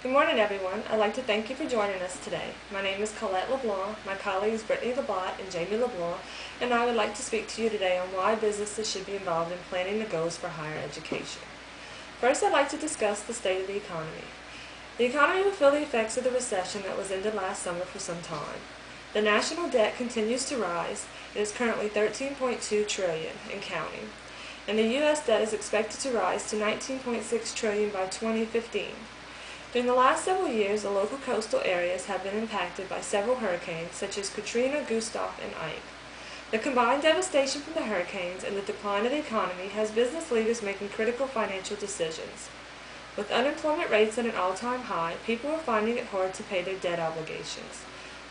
Good morning, everyone. I'd like to thank you for joining us today. My name is Colette LeBlanc, my colleagues Brittany LeBlanc and Jamie LeBlanc, and I would like to speak to you today on why businesses should be involved in planning the goals for higher education. First, I'd like to discuss the state of the economy. The economy will feel the effects of the recession that was ended last summer for some time. The national debt continues to rise. It is currently $13.2 trillion and counting, and the U.S. debt is expected to rise to $19.6 trillion by 2015. During the last several years, the local coastal areas have been impacted by several hurricanes such as Katrina, Gustav, and Ike. The combined devastation from the hurricanes and the decline of the economy has business leaders making critical financial decisions. With unemployment rates at an all-time high, people are finding it hard to pay their debt obligations.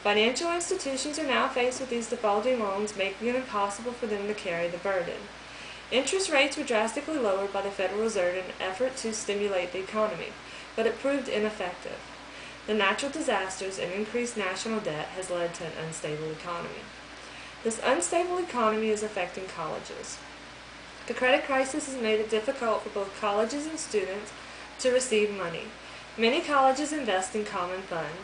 Financial institutions are now faced with these defaulting loans, making it impossible for them to carry the burden. Interest rates were drastically lowered by the Federal Reserve in an effort to stimulate the economy, but it proved ineffective. The natural disasters and increased national debt has led to an unstable economy. This unstable economy is affecting colleges. The credit crisis has made it difficult for both colleges and students to receive money. Many colleges invest in common fund.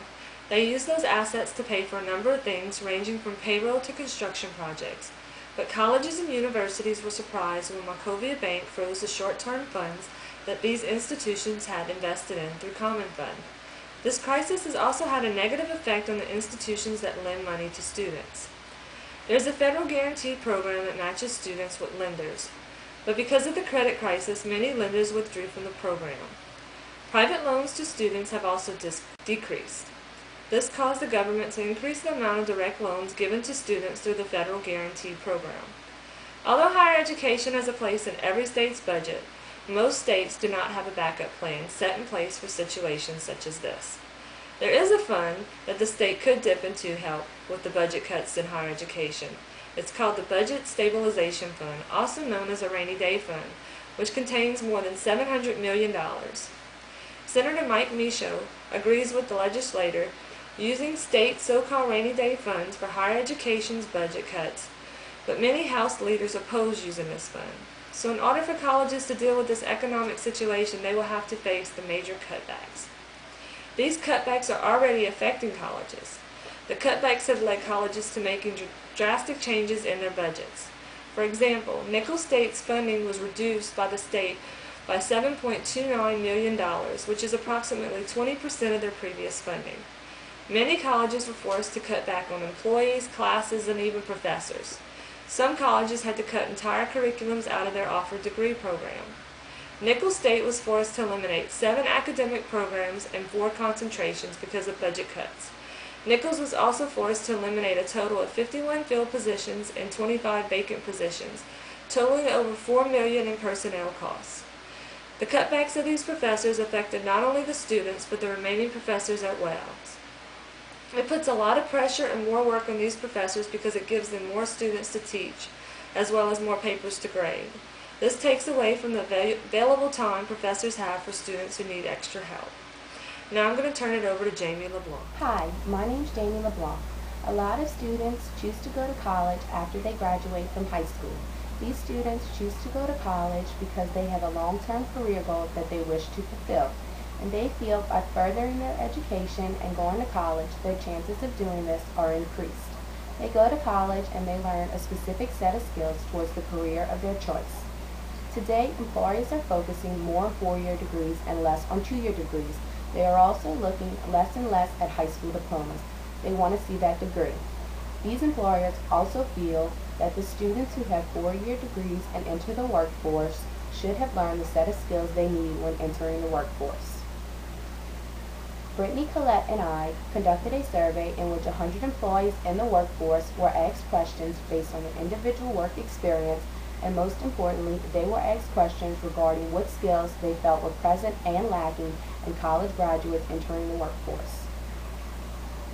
They use those assets to pay for a number of things ranging from payroll to construction projects. But colleges and universities were surprised when Wachovia Bank froze the short-term funds that these institutions had invested in through Common Fund. This crisis has also had a negative effect on the institutions that lend money to students. There is a federal guarantee program that matches students with lenders, but because of the credit crisis, many lenders withdrew from the program. Private loans to students have also decreased. This caused the government to increase the amount of direct loans given to students through the federal guarantee program. Although higher education has a place in every state's budget, most states do not have a backup plan set in place for situations such as this. There is a fund that the state could dip into to help with the budget cuts in higher education. It's called the Budget Stabilization Fund, also known as a rainy day fund, which contains more than $700 million. Senator Mike Michaud agrees with the legislator using state so-called rainy day funds for higher education's budget cuts, but many House leaders oppose using this fund. So in order for colleges to deal with this economic situation, they will have to face the major cutbacks. These cutbacks are already affecting colleges. The cutbacks have led colleges to making drastic changes in their budgets. For example, Nicholls State's funding was reduced by the state by $7.29 million, which is approximately 20% of their previous funding. Many colleges were forced to cut back on employees, classes, and even professors. Some colleges had to cut entire curriculums out of their offered degree program. Nicholls State was forced to eliminate 7 academic programs and 4 concentrations because of budget cuts. Nicholls was also forced to eliminate a total of 51 field positions and 25 vacant positions, totaling over $4 million in personnel costs. The cutbacks of these professors affected not only the students, but the remaining professors as well. It puts a lot of pressure and more work on these professors because it gives them more students to teach, as well as more papers to grade. This takes away from the available time professors have for students who need extra help. Now I'm going to turn it over to Jamie LeBlanc. Hi, my name's Jamie LeBlanc. A lot of students choose to go to college after they graduate from high school. These students choose to go to college because they have a long-term career goal that they wish to fulfill, and they feel by furthering their education and going to college, their chances of doing this are increased. They go to college and they learn a specific set of skills towards the career of their choice. Today, employers are focusing more on 4-year degrees and less on 2-year degrees. They are also looking less and less at high school diplomas. They want to see that degree. These employers also feel that the students who have 4-year degrees and enter the workforce should have learned the set of skills they need when entering the workforce. Brittany, Colette, and I conducted a survey in which 100 employees in the workforce were asked questions based on their individual work experience, and most importantly, they were asked questions regarding what skills they felt were present and lacking in college graduates entering the workforce.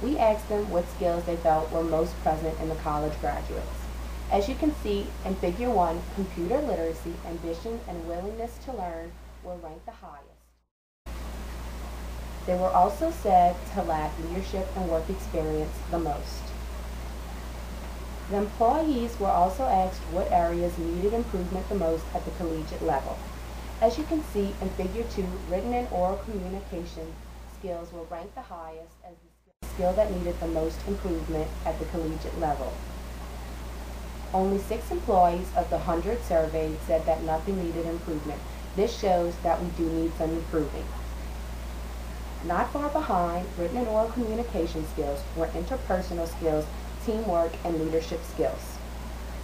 We asked them what skills they felt were most present in the college graduates. As you can see in Figure 1, computer literacy, ambition, and willingness to learn were ranked the highest. They were also said to lack leadership and work experience the most. The employees were also asked what areas needed improvement the most at the collegiate level. As you can see in Figure 2, written and oral communication skills were ranked the highest as the skill that needed the most improvement at the collegiate level. Only 6 employees of the 100 surveyed said that nothing needed improvement. This shows that we do need some improving. Not far behind, written and oral communication skills were interpersonal skills, teamwork, and leadership skills.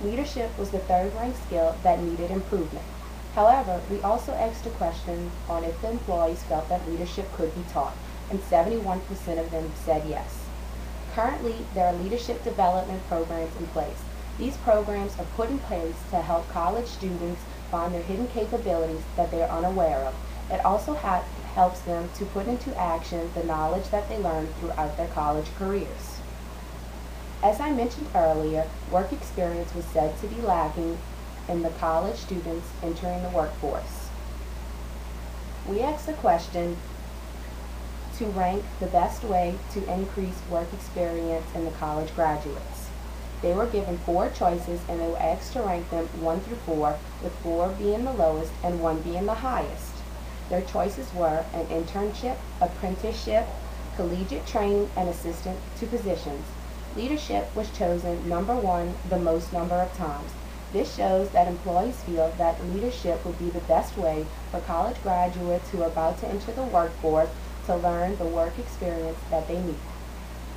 Leadership was the 3rd ranked skill that needed improvement. However, we also asked a question on if the employees felt that leadership could be taught, and 71% of them said yes. Currently, there are leadership development programs in place. These programs are put in place to help college students find their hidden capabilities that they are unaware of. It also helps them to put into action the knowledge that they learn throughout their college careers. As I mentioned earlier, work experience was said to be lacking in the college students entering the workforce. We asked the question to rank the best way to increase work experience in the college graduates. They were given 4 choices and they were asked to rank them 1 through 4, with 4 being the lowest and 1 being the highest. Their choices were an internship, apprenticeship, collegiate training, and assistant to positions. Leadership was chosen number 1 the most number of times. This shows that employees feel that leadership would be the best way for college graduates who are about to enter the workforce to learn the work experience that they need.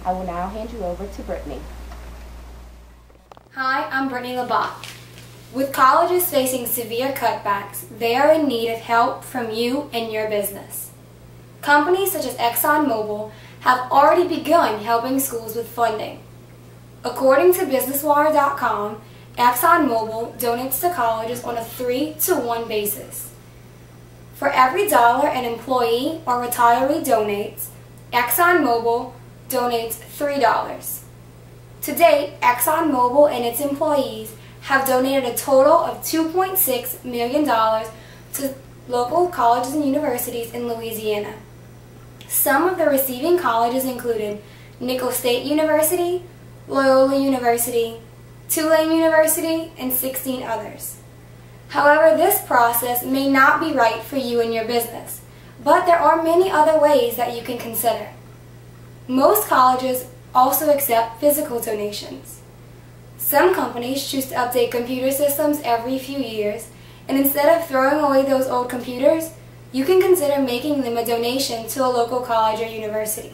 I will now hand you over to Brittany. Hi, I'm Brittany Labat. With colleges facing severe cutbacks, they are in need of help from you and your business. Companies such as ExxonMobil have already begun helping schools with funding. According to BusinessWire.com, ExxonMobil donates to colleges on a 3-to-1 basis. For every dollar an employee or retiree donates, ExxonMobil donates $3. To date, ExxonMobil and its employees have donated a total of $2.6 million to local colleges and universities in Louisiana. Some of the receiving colleges included Nicholls State University, Loyola University, Tulane University, and 16 others. However, this process may not be right for you and your business, but there are many other ways that you can consider. Most colleges also accept physical donations. Some companies choose to update computer systems every few years, and instead of throwing away those old computers, you can consider making them a donation to a local college or university.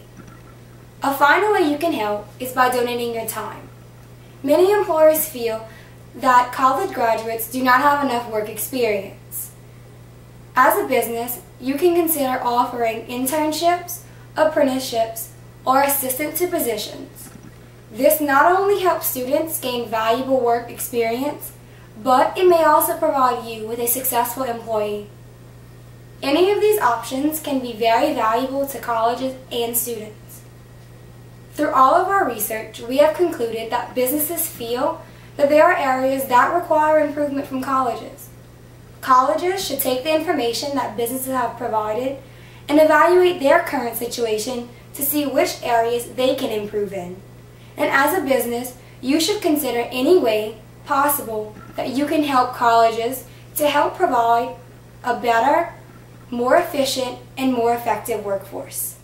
A final way you can help is by donating your time. Many employers feel that college graduates do not have enough work experience. As a business, you can consider offering internships, apprenticeships, or assistant to positions. This not only helps students gain valuable work experience, but it may also provide you with a successful employee. Any of these options can be very valuable to colleges and students. Through all of our research, we have concluded that businesses feel that there are areas that require improvement from colleges. Colleges should take the information that businesses have provided and evaluate their current situation to see which areas they can improve in. And as a business, you should consider any way possible that you can help colleges to help provide a better, more efficient, and more effective workforce.